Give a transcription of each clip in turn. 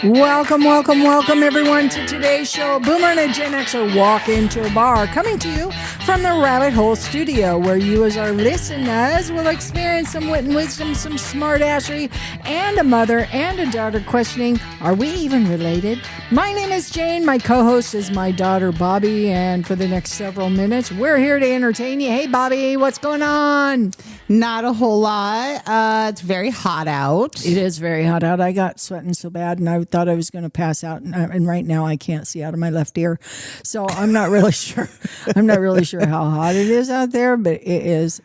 Welcome, everyone, to today's show. Boomer and a Gen Xer walk into a bar, coming to you from the Rabbit Hole Studio, where you, as our listeners, will experience some wit and wisdom, some smartassery, and a mother and a daughter questioning, are we even related? My name is Jane. My co-host is my daughter, Bobby, and for the next several minutes, we're here to entertain you. Hey, Bobby, what's going on? Not a whole lot. It's very hot out. It is very hot out. I got sweating so bad, and I thought I was going to pass out. And right now, I can't see out of my left ear, so I'm not really sure. I'm not really sure how hot it is out there, but it is.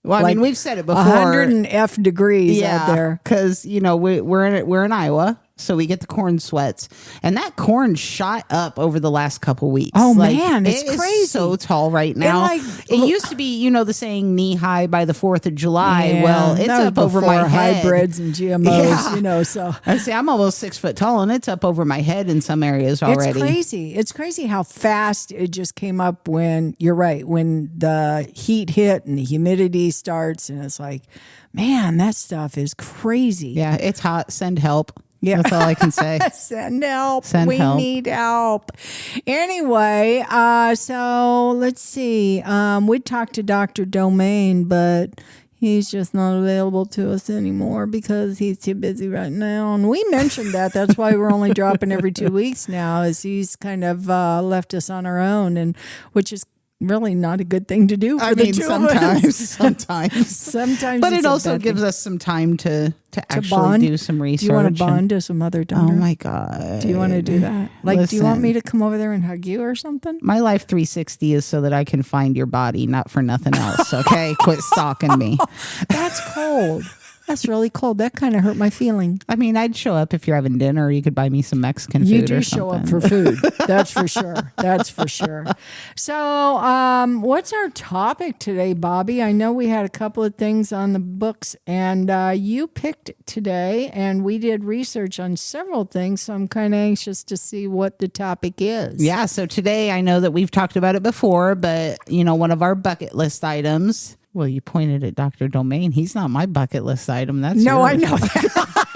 Well, I mean, we've said it before. 100 degrees out there, because we're in Iowa. So we get the corn sweats, and that corn shot up over the last couple weeks. Oh, man, it's crazy. Is so tall right now. It used to be, the saying knee high by the 4th of July. Yeah, well, it's up over my head. Hybrids and GMOs, so. I say I'm almost 6 foot tall, and it's up over my head in some areas already. It's crazy. It's crazy how fast it just came up when, you're right, when the heat hit and the humidity starts, and it's like, man, that stuff is crazy. Yeah, it's hot. Send help. Yeah. That's all I can say. Send help. We need help. Anyway, so let's see. We talked to Dr. Domain, but he's just not available to us anymore because he's too busy right now. And we mentioned that. That's why we're only dropping every 2 weeks now, is he's kind of left us on our own, and which is really not a good thing to do for the two of us. Sometimes. But it also gives us some time to actually do some research. Do you want to bond to some other donor? Oh my God. Do you want to do that? Listen, do you want me to come over there and hug you or something? My Life 360 is so that I can find your body, not for nothing else. Okay? Quit stalking me. That's cold. That's really cold. That kind of hurt my feeling. I mean, I'd show up if you're having dinner. You could buy me some Mexican food. You do show up for food. That's for sure. That's for sure. So, what's our topic today, Bobby? I know we had a couple of things on the books, and you picked today, and we did research on several things. So I'm kind of anxious to see what the topic is. Yeah. So today, I know that we've talked about it before, but one of our bucket list items. Well, you pointed at Dr. Domain. He's not my bucket list item. That's no, yours. I know that.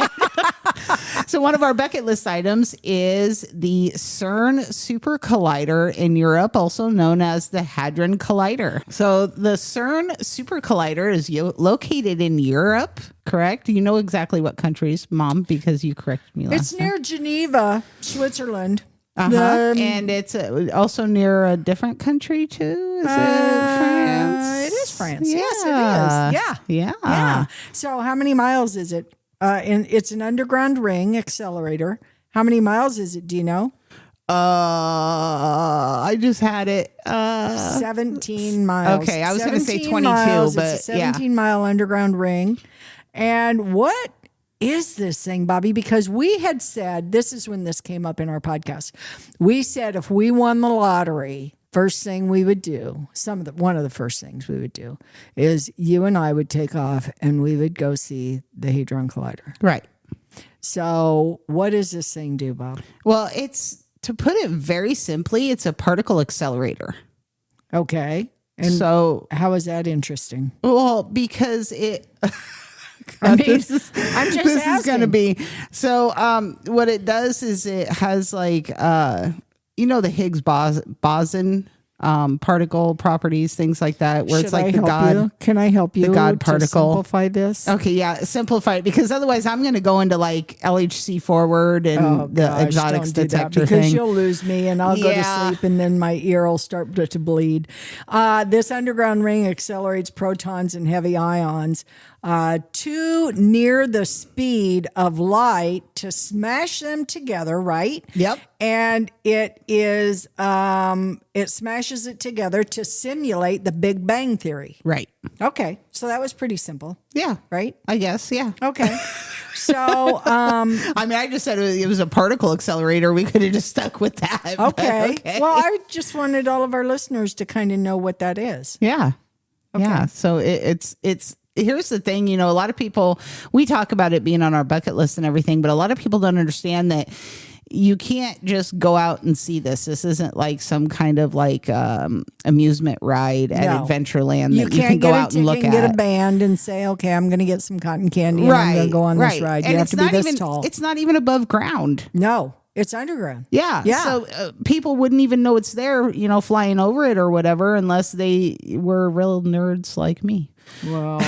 So one of our bucket list items is the CERN Super Collider in Europe, also known as the Hadron Collider. So the CERN Super Collider is located in Europe, correct? You know exactly what countries, Mom, because you corrected me last time. It's near Geneva, Switzerland. And it's also near a different country, too? Is it France? It is France. Yeah. Yes, it is. Yeah. So how many miles is it? And it's an underground ring accelerator. How many miles is it? Do you know? I just had it. 17 miles. Okay, I was going to say 22, miles. but it's a 17-mile underground ring. And what is this thing, Bobby? Because we had said, this is when this came up in our podcast. We said if we won the lottery, first thing we would do, one of the first things we would do is you and I would take off and we would go see the Hadron Collider. Right. So what does this thing do, Bob? Well, to put it very simply, it's a particle accelerator. Okay. And so how is that interesting? Well, because it... I'm just asking. Is going to be so. What it does is it has like the Higgs boson particle properties, things like that, where it's like the God. Can I help you? The God particle. Simplify this. Okay, yeah, simplify it, because otherwise I'm going to go into like LHC forward and the exotics detector because thing. You'll lose me and I'll go to sleep and then my ear will start to bleed. This underground ring accelerates protons and heavy ions to near the speed of light to smash them together, right? Yep. And it smashes it together to simulate the Big Bang Theory. Right. Okay. So that was pretty simple. Yeah. Right? I guess, yeah. Okay. So, I mean, I just said it was a particle accelerator. We could have just stuck with that. Okay. Well, I just wanted all of our listeners to kind of know what that is. Yeah. Okay. Yeah. So it's here's the thing, a lot of people, we talk about it being on our bucket list and everything, but a lot of people don't understand that you can't just go out and see this. This isn't like some kind of like amusement ride at Adventureland that you can go out and look at. You can't get a band and say, okay, I'm going to get some cotton candy and I'm going to go on this ride. You have to be this tall. It's not even above ground. No. It's underground. Yeah. So people wouldn't even know it's there, flying over it or whatever, unless they were real nerds like me. Well,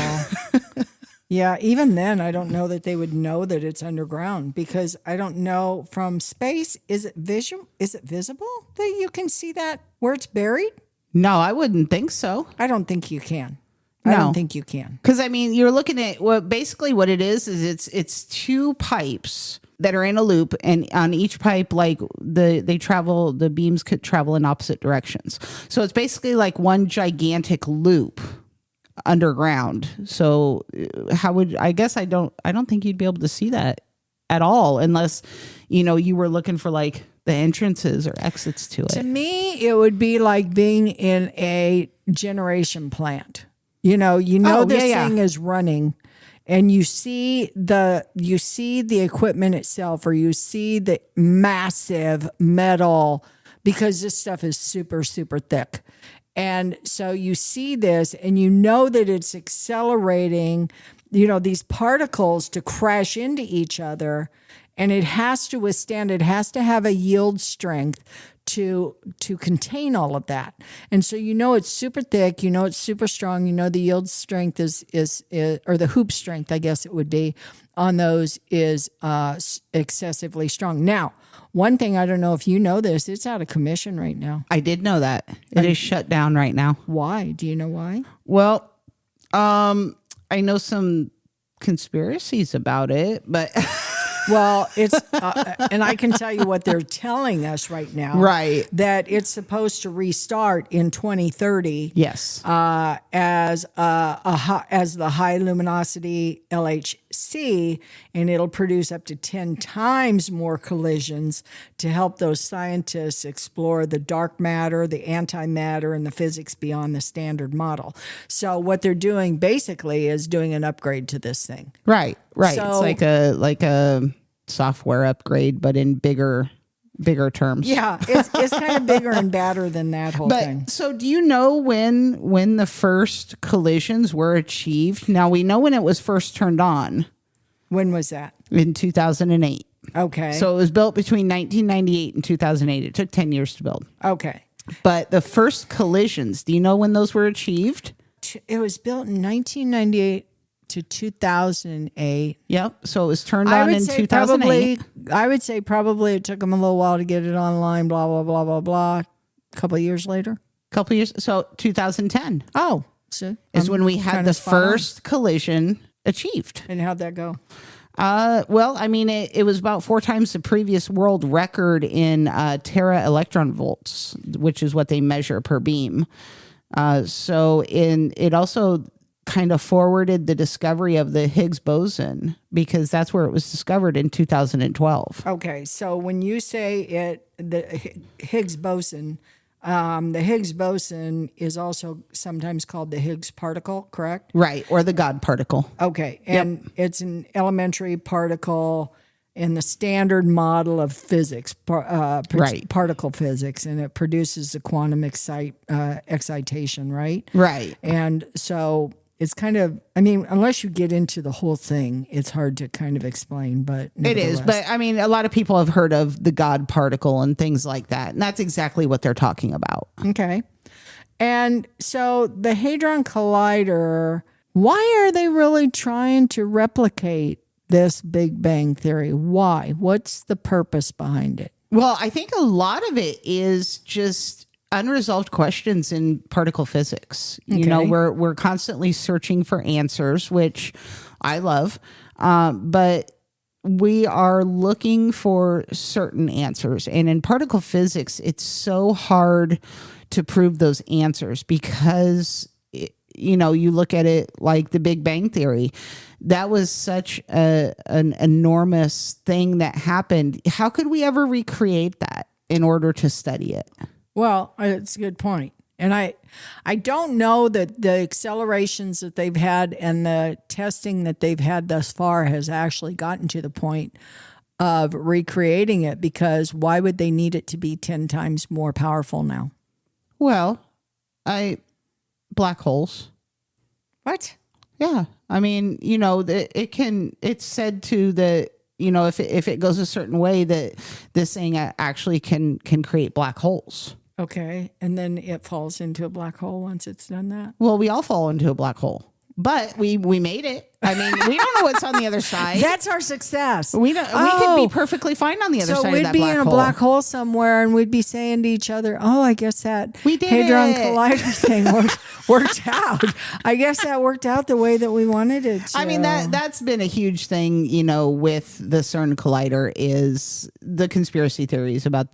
yeah, even then, I don't know that they would know that it's underground, because I don't know from space. Is it visible that you can see that where it's buried? No, I wouldn't think so. I don't think you can. I don't think you can. Because, you're looking at what it is it's two pipes that are in a loop, and on each pipe, like the beams could travel in opposite directions. So it's basically like one gigantic loop underground. So I don't think you'd be able to see that at all unless, you were looking for like the entrances or exits to it. To me, it would be like being in a generation plant. This thing is running, and you see the equipment itself, or you see the massive metal, because this stuff is super, super thick. And so you see this, and you know that it's accelerating, these particles to crash into each other, and it has to withstand, it has to have a yield strength to contain all of that. And so it's super thick, it's super strong, the yield strength is or the hoop strength, I guess it would be, on those is excessively strong. Now, one thing, I don't know if you know this, it's out of commission right now. I did know that. It is shut down right now. Why? Do you know why? Well, I know some conspiracies about it, but well, it's and I can tell you what they're telling us right now. Right. That it's supposed to restart in 2030. Yes. As the High-Luminosity LHC, and it'll produce up to 10 times more collisions to help those scientists explore the dark matter, the antimatter, and the physics beyond the standard model. So what they're doing basically is doing an upgrade to this thing. Right. So, it's like a software upgrade, but in bigger terms. Yeah, it's kind of bigger and badder than that whole thing. So do you know when the first collisions were achieved? Now, we know when it was first turned on. When was that? In 2008. Okay. So it was built between 1998 and 2008. It took 10 years to build. Okay. But the first collisions, do you know when those were achieved? It was built in 1998 to 2008. Yep. So it was turned on in 2008. I would say probably it took them a little while to get it online, blah, blah, blah, blah, blah. A couple of years later. So 2010. Oh. So is when we had the first collision achieved. And how'd that go? Well, it was about 4 times the previous world record in tera electron volts, which is what they measure per beam. It also kind of forwarded the discovery of the Higgs boson, because that's where it was discovered in 2012. Okay, so when you say the Higgs boson is also sometimes called the Higgs particle, correct? Right, or the God particle. Okay, and It's an elementary particle in the standard model of physics, particle physics, and it produces the quantum excitation, right? Right. And so it's kind of, unless you get into the whole thing, it's hard to kind of explain, but it is. But a lot of people have heard of the God particle and things like that. And that's exactly what they're talking about. Okay. And so the Hadron Collider, why are they really trying to replicate this Big Bang theory? Why? What's the purpose behind it? Well, I think a lot of it is just unresolved questions in particle physics. Okay. We're constantly searching for answers, which I love, but we are looking for certain answers. And in particle physics, it's so hard to prove those answers because, you look at it like the Big Bang theory. That was such an enormous thing that happened. How could we ever recreate that in order to study it? Well, it's a good point. And I don't know that the accelerations that they've had and the testing that they've had thus far has actually gotten to the point of recreating it, because why would they need it to be 10 times more powerful now? Well, black holes. What? Yeah. I mean, it's said to the, if it goes a certain way, that this thing actually can create black holes. Okay. And then it falls into a black hole once it's done that? Well, we all fall into a black hole. But we made it. I mean, we don't know what's on the other side. That's our success. We could be perfectly fine on the other side of that black hole. So we'd be in a black hole somewhere, and we'd be saying to each other, "Oh, I guess that Hadron Collider thing worked out. I guess that worked out the way that we wanted it to." I mean, that's been a huge thing, with the CERN Collider, is the conspiracy theories about,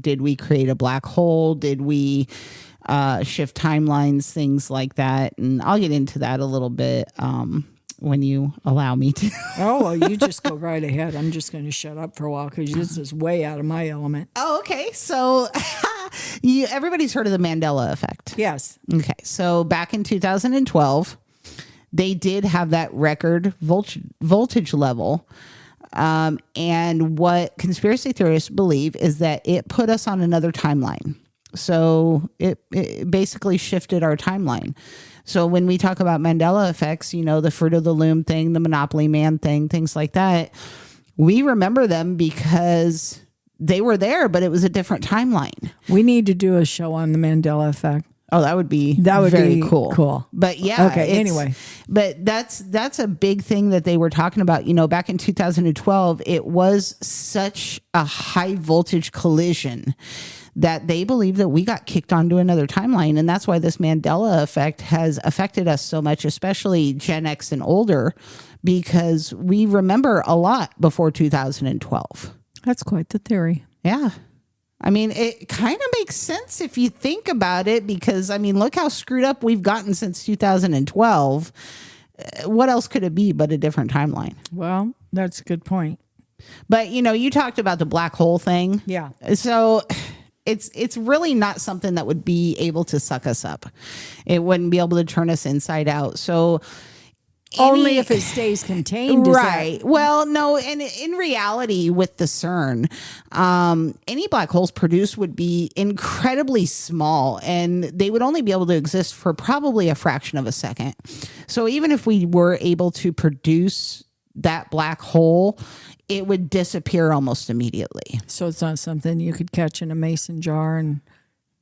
did we create a black hole? Did we shift timelines, things like that? And I'll get into that a little bit when you allow me to. Oh, well, you just go right ahead. I'm just going to shut up for a while because this is way out of my element. Oh, okay. So everybody's heard of the Mandela effect. Yes. Okay. So back in 2012, they did have that record voltage level. And what conspiracy theorists believe is that it put us on another timeline. So it basically shifted our timeline. So when we talk about Mandela effects, the Fruit of the Loom thing, the Monopoly Man thing, things like that, we remember them because they were there, but it was a different timeline. We need to do a show on the Mandela effect. Oh, that would be very cool. Cool. But yeah. Okay. Anyway, but that's a big thing that they were talking about. Back in 2012, it was such a high voltage collision that they believe that we got kicked onto another timeline. And that's why this Mandela effect has affected us so much, especially Gen X and older, because we remember a lot before 2012. That's quite the theory. Yeah. I mean, it kind of makes sense if you think about it, because, I mean, look how screwed up we've gotten since 2012. What else could it be but a different timeline? Well, that's a good point. But, you talked about the black hole thing. Yeah. So it's really not something that would be able to suck us up. It wouldn't be able to turn us inside out. So only if it stays contained. Right. Well, no. And in reality, with the CERN, any black holes produced would be incredibly small, and they would only be able to exist for probably a fraction of a second. So even if we were able to produce that black hole, it would disappear almost immediately. So it's not something you could catch in a mason jar and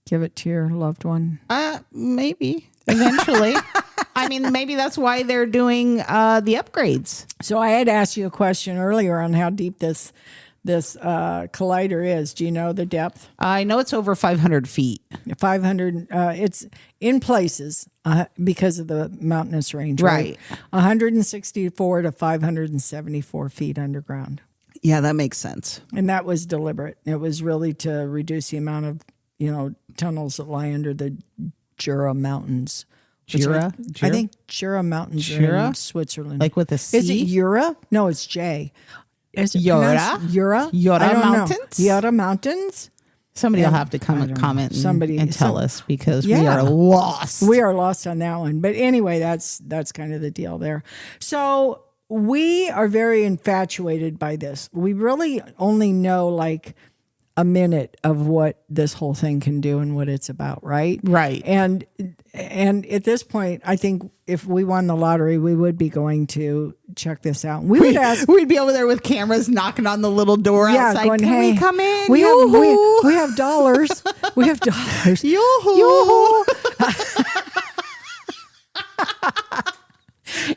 give it to your loved one? Maybe eventually. I mean, maybe that's why they're doing the upgrades. So I had asked you a question earlier on how deep this collider is. Do you know the depth? I know it's over 500 feet. 500. It's in places because of the mountainous range. Right. 164 to 574 feet underground. Yeah, that makes sense. And that was deliberate. It was really to reduce the amount of tunnels that lie under the Jura Mountains. Jura? I think Jura Mountains are in Switzerland. Like with a C? Is it Jura? No, it's J. Is it Jura? Jura? Jura Mountains? Jura Mountains? Somebody will have to comment and tell us, because we are lost. We are lost on that one. But anyway, that's kind of the deal there. So we are very infatuated by this. We really only know like a minute of what this whole thing can do and what it's about, right? Right. And at this point, I think if we won the lottery, we would be going to check this out. We'd be over there with cameras knocking on the little door outside. Going, Can we come in? We have dollars. We have dollars. Yoo-hoo.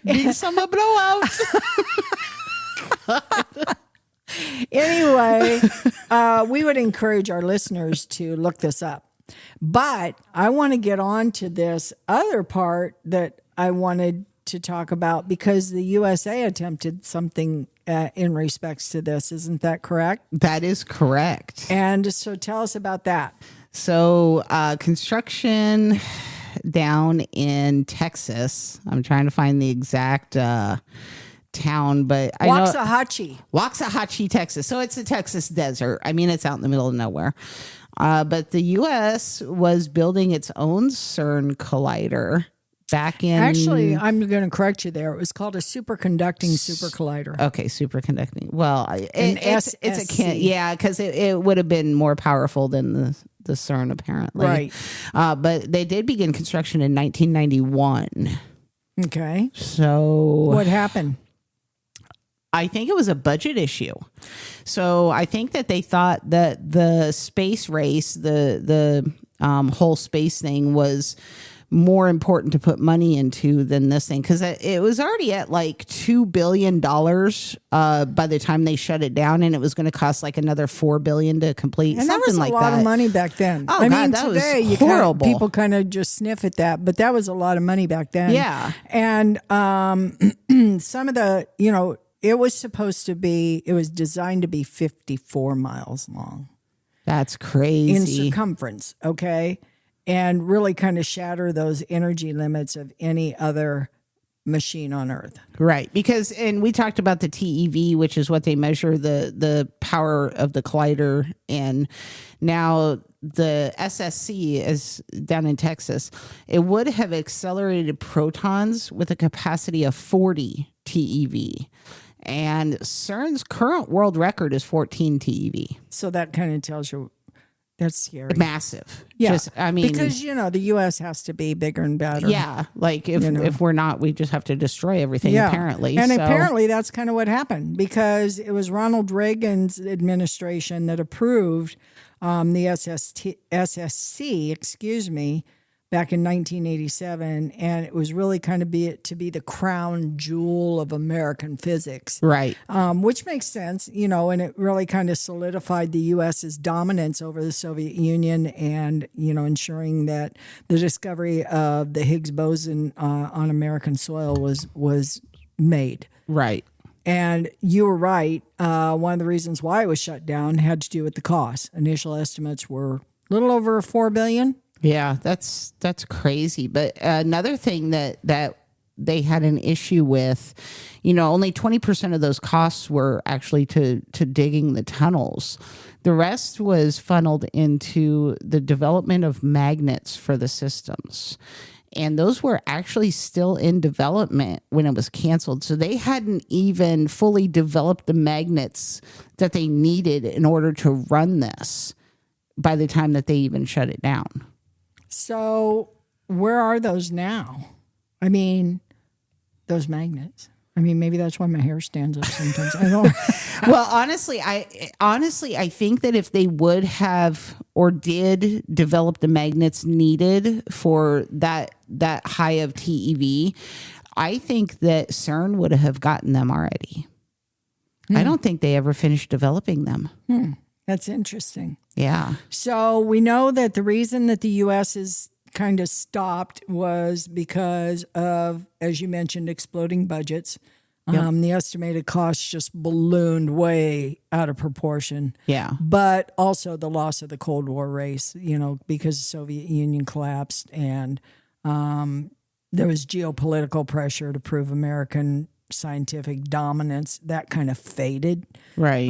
Big summer blowout. Anyway, we would encourage our listeners to look this up. But I want to get on to this other part that I wanted to talk about, because the USA attempted something in respects to this. Isn't that correct? That is correct. And so tell us about that. So construction down in Texas. I'm trying to find the exact town, but I know Waxahachie, Texas. So it's the Texas desert. I mean, it's out in the middle of nowhere. But the U.S. was building its own CERN collider back in. Actually, I'm going to correct you there. It was called a superconducting supercollider. Okay, superconducting. Well, An it's SSC. yeah, because it would have been more powerful than the CERN apparently. Right. But they did begin construction in 1991. Okay. So what happened? I think it was a budget issue. So I think that they thought that the space race, the whole space thing was more important to put money into than this thing, because it was already at like $2 billion by the time they shut it down, and it was going to cost like another $4 billion to complete. And something that was like a lot that. of money back then. Oh, I God, mean, that today was you horrible. people kind of just sniff at that, but that was a lot of money back then. Yeah. And some of the, it was designed to be 54 miles long. That's crazy. In circumference, okay? And really kind of shatter those energy limits of any other machine on Earth. Right. Because, and we talked about the TeV, which is what they measure the power of the collider. And now the SSC is down in Texas. It would have accelerated protons with a capacity of 40 TeV. And CERN's current world record is 14 TeV. So that kind of tells you that's scary. Massive. Yeah. Because, the U.S. has to be bigger and better. Yeah. Like if we're not, we just have to destroy everything, apparently. And apparently that's kind of what happened, because it was Ronald Reagan's administration that approved the SSC, back in 1987, and it was really kind of to be the crown jewel of American physics. Right. Which makes sense, and it really kind of solidified the U.S.'s dominance over the Soviet Union, and, ensuring that the discovery of the Higgs boson on American soil was made. Right. And you were right. One of the reasons why it was shut down had to do with the cost. Initial estimates were a little over $4 billion. Yeah, that's crazy. But another thing that they had an issue with, only 20% of those costs were actually to digging the tunnels. The rest was funneled into the development of magnets for the systems. And those were actually still in development when it was canceled. So they hadn't even fully developed the magnets that they needed in order to run this by the time that they even shut it down. So where are those now? I mean, those magnets. I mean, maybe that's why my hair stands up sometimes. I don't. Well, honestly, I think that if they would have or did develop the magnets needed for that high of TeV, I think that CERN would have gotten them already. I don't think they ever finished developing them. That's interesting. Yeah. So we know that the reason that the U.S. is kind of stopped was because of, as you mentioned, exploding budgets. Yep. The estimated costs just ballooned way out of proportion. Yeah. But also the loss of the Cold War race, because the Soviet Union collapsed, and there was geopolitical pressure to prove American scientific dominance. That kind of faded. Right.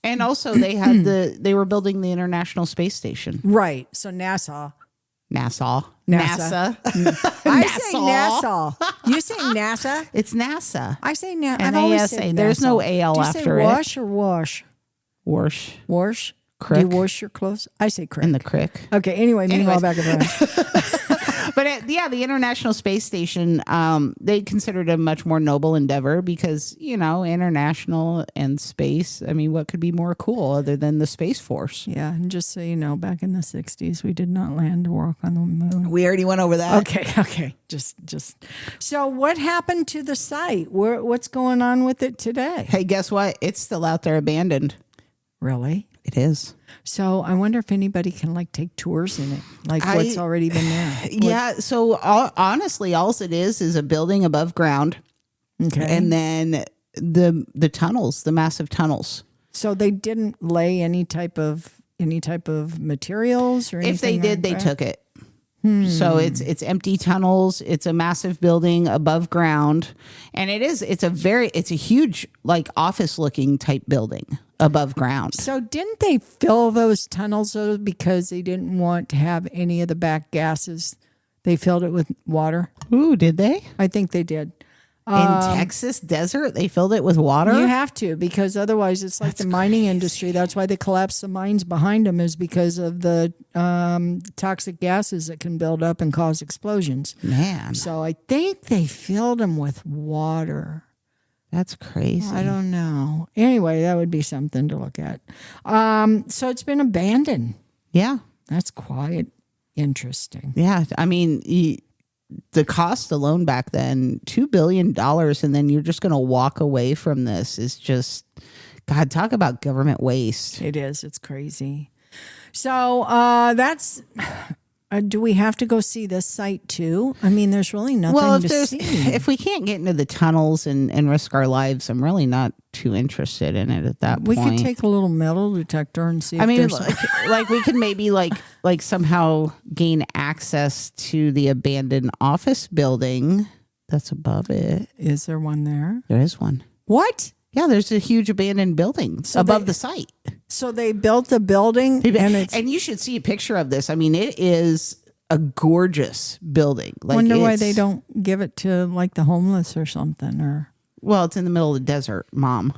And also they had they were building the International Space Station. Right. So NASA. I say NASA. You say NASA? It's NASA. I say NASA. I've always said there's no AL Do you after say it. wash or wash? Wash. Wash? Crick. Do you wash your clothes? I say crick. In the crick. Okay, anyway, meanwhile, back at the But the International Space Station, they considered a much more noble endeavor because, international and space. I mean, what could be more cool other than the Space Force? Yeah, and just so you know, back in the 60s, we did not land or walk on the moon. We already went over that. Okay. Just. So what happened to the site? What's going on with it today? Hey, guess what? It's still out there abandoned. Really? It is. So I wonder if anybody can take tours in it, what's already been there. Yeah. So honestly, all it is a building above ground. Okay. And then the tunnels, the massive tunnels. So they didn't lay any type of materials or anything. If they did, they took it. So it's empty tunnels. It's a massive building above ground, and it's a huge office looking type building above ground. So didn't they fill those tunnels because they didn't want to have any of the back gases They filled it with water. Ooh, did they? I think they did. In Texas desert, they filled it with water? You have to, because otherwise it's like the mining industry. That's why they collapse the mines behind them, is because of the toxic gases that can build up and cause explosions. Man. So I think they filled them with water. That's crazy. I don't know. Anyway, that would be something to look at. So it's been abandoned. Yeah. That's quite interesting. Yeah. I mean, the cost alone back then, $2 billion, and then you're just going to walk away from this is just, God, talk about government waste. It is. It's crazy. So that's... do we have to go see this site too? I mean, there's really nothing to see. If we can't get into the tunnels and risk our lives, I'm really not too interested in it at that point. We could take a little metal detector and see. I mean, like we could maybe like somehow gain access to the abandoned office building that's above it. Is there one there? There is one. What? Yeah, there's a huge abandoned building above the site. So they built a building, and you should see a picture of this. I mean, it is a gorgeous building. Like, wonder why they don't give it to like the homeless or something. Or well, it's in the middle of the desert, Mom.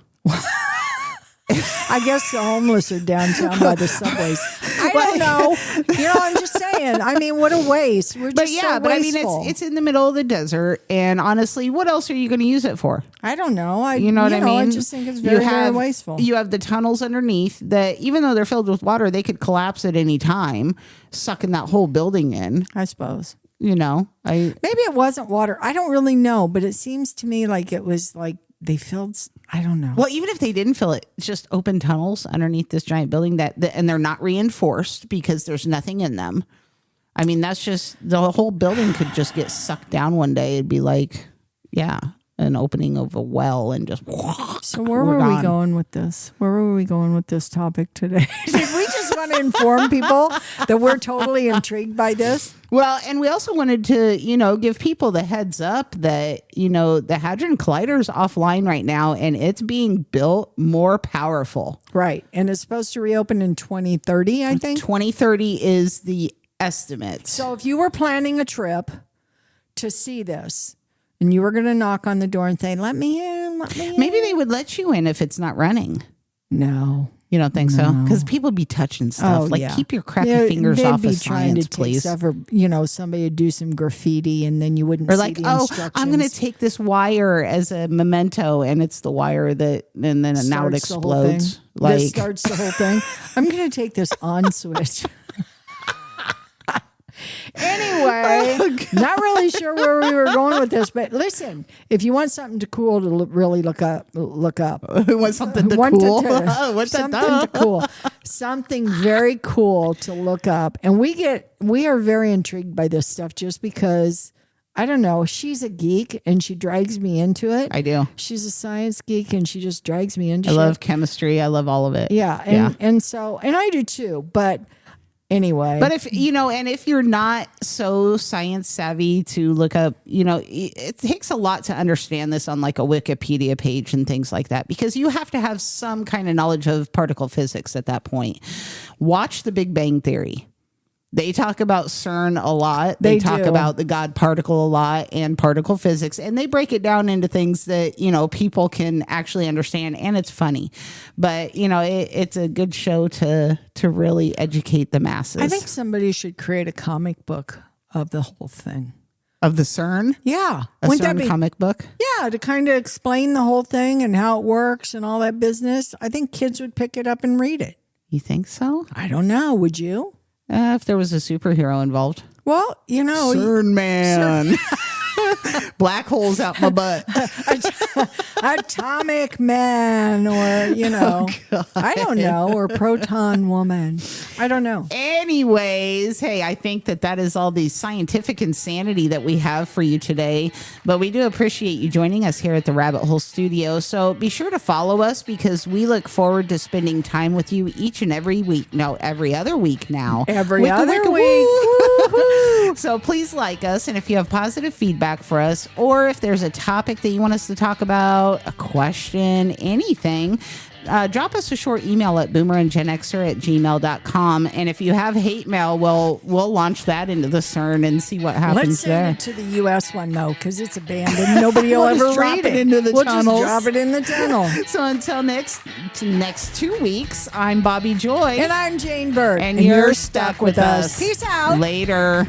I guess the homeless are downtown by the subways. I don't know. I'm just saying. I mean, what a waste. We're just so wasteful. I mean, it's in the middle of the desert, and honestly, what else are you going to use it for? I don't know. You know what I mean? I just think it's very wasteful. You have the tunnels underneath that, even though they're filled with water, they could collapse at any time, sucking that whole building in. I suppose. Maybe it wasn't water. I don't really know, but it seems to me like it was like they filled. I don't know. Well, even if they didn't fill it, it's just open tunnels underneath this giant building and they're not reinforced because there's nothing in them. I mean, that's just, the whole building could just get sucked down one day. It'd be like, an opening of a well and just. So where were we going with this? Where were we going with this topic today? Did we just want to inform people that we're totally intrigued by this? Well, and we also wanted to, give people the heads up that, the Hadron Collider is offline right now and it's being built more powerful. Right. And it's supposed to reopen in 2030, I think. 2030 is the estimate. So if you were planning a trip to see this, and you were going to knock on the door and say, let me in. Maybe they would let you in if it's not running. No. You don't think so? Because people be touching stuff. Keep your crappy fingers off of science, please. Stuff or, somebody would do some graffiti and then you wouldn't see the instructions. I'm going to take this wire as a memento, and it's the wire that, and then now it explodes. This starts the whole thing. I'm going to take this on switch. Anyway, not really sure where we were going with this, but listen, if you want something cool to really look up. We want something to cool. Something to cool. Something very cool to look up. And we are very intrigued by this stuff just because, I don't know, she's a geek and she drags me into it. I do. She's a science geek and she just drags me into it. I love chemistry. I love all of it. Yeah. And I do too, but anyway. But if you're not so science savvy to look up, it takes a lot to understand this on like a Wikipedia page and things like that, because you have to have some kind of knowledge of particle physics at that point. Watch The Big Bang Theory. They talk about CERN a lot. They talk about the God particle a lot and particle physics, and they break it down into things that, people can actually understand, and it's funny. But, it's a good show to really educate the masses. I think somebody should create a comic book of the whole thing. Of the CERN? Yeah. A CERN comic book? Yeah, to kind of explain the whole thing and how it works and all that business. I think kids would pick it up and read it. You think so? I don't know. Would you? If there was a superhero involved. Well, CERN man. Black holes out my butt. Atomic man, or, I don't know, or proton woman. I don't know. Anyways, hey, I think that is all the scientific insanity that we have for you today. But we do appreciate you joining us here at the Rabbit Hole Studio. So be sure to follow us, because we look forward to spending time with you each and every week. No, every other week now. Every other week. So please like us. And if you have positive feedback for us, or if there's a topic that you want us to talk about, a question, anything, drop us a short email at boomerandgenxer@gmail.com. And if you have hate mail, we'll launch that into the CERN and see what happens. Let's send it to the U.S. one, though, because it's abandoned. Nobody will ever read it. Into the we'll tunnels. just drop it in the tunnel. So until next 2 weeks, I'm Bobby Joy. And I'm Jane Bird. And you're stuck with us. Peace out. Later.